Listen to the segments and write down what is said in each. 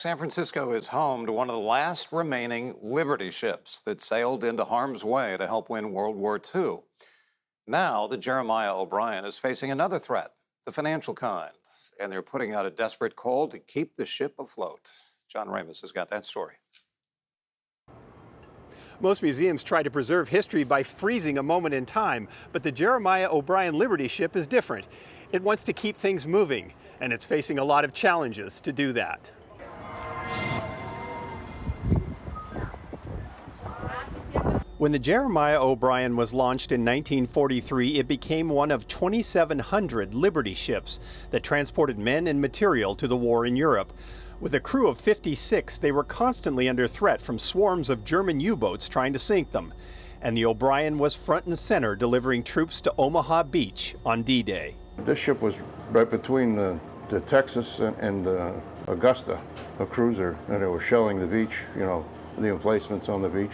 San Francisco is home to one of the last remaining Liberty ships that sailed into harm's way to help win World War II. Now, the Jeremiah O'Brien is facing another threat, the financial kind, and they're putting out a desperate call to keep the ship afloat. John Ramos has got that story. Most museums try to preserve history by freezing a moment in time, but the Jeremiah O'Brien Liberty ship is different. It wants to keep things moving, and it's facing a lot of challenges to do that. When the Jeremiah O'Brien was launched in 1943, it became one of 2,700 Liberty ships that transported men and material to the war in Europe. With a crew of 56, they were constantly under threat from swarms of German U-boats trying to sink them. And the O'Brien was front and center, delivering troops to Omaha Beach on D-Day. This ship was right between the Texas and Augusta, a cruiser, and it was shelling the beach, you know, the emplacements on the beach.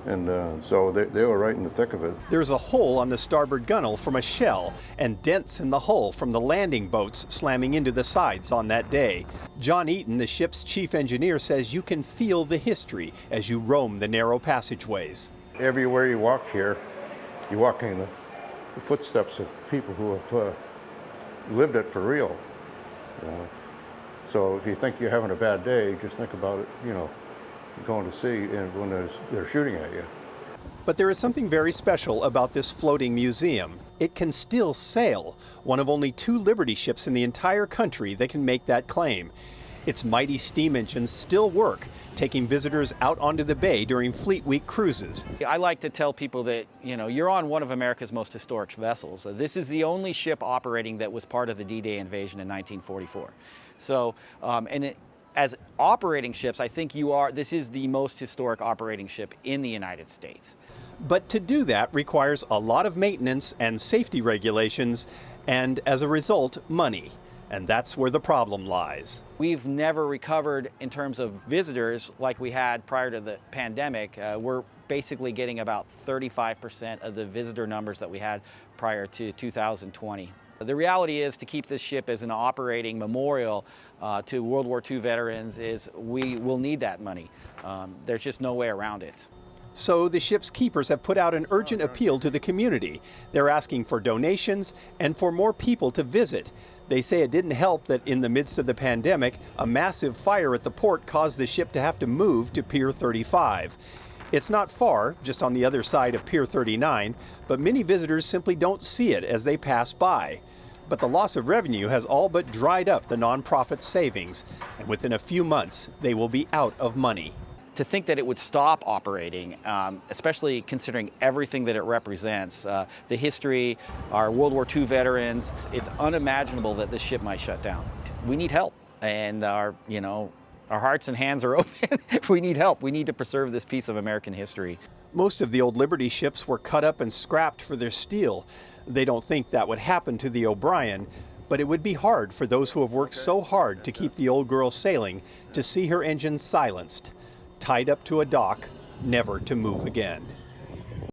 And so they were right in the thick of it. There's a hole on the starboard gunwale from a shell and dents in the hull from the landing boats slamming into the sides on that day. John Eaton, the ship's chief engineer, says you can feel the history as you roam the narrow passageways. Everywhere you walk here, you walk in the footsteps of people who have lived it for real. So if you think you're having a bad day, just think about it, you know, going to sea and when they're shooting at you. But there is something very special about this floating museum. It can still sail, one of only 2 Liberty ships in the entire country that can make that claim. Its mighty steam engines still work, taking visitors out onto the bay during Fleet Week cruises. I like to tell people that, you know, you're on one of America's most historic vessels. This is the only ship operating that was part of the D-Day invasion in 1944. So, as operating ships, I think this is the most historic operating ship in the United States. But to do that requires a lot of maintenance and safety regulations, and as a result, money. And that's where the problem lies. We've never recovered in terms of visitors like we had prior to the pandemic. We're basically getting about 35% of the visitor numbers that we had prior to 2020. The reality is, to keep this ship as an operating memorial to World War II veterans, is we will need that money. There's just no way around it. So the ship's keepers have put out an urgent appeal to the community. They're asking for donations and for more people to visit. They say it didn't help that in the midst of the pandemic, a massive fire at the port caused the ship to have to move to Pier 35. It's not far, just on the other side of Pier 39, but many visitors simply don't see it as they pass by. But the loss of revenue has all but dried up the nonprofit's savings, and within a few months, they will be out of money. To think that it would stop operating, especially considering everything that it represents, the history, our World War II veterans, it's unimaginable that this ship might shut down. We need help, and our hearts and hands are open. We need help. We need to preserve this piece of American history. Most of the old Liberty ships were cut up and scrapped for their steel. They don't think that would happen to the O'Brien, but it would be hard for those who have worked so hard to keep the old girl sailing to see her engines silenced, tied up to a dock, never to move again.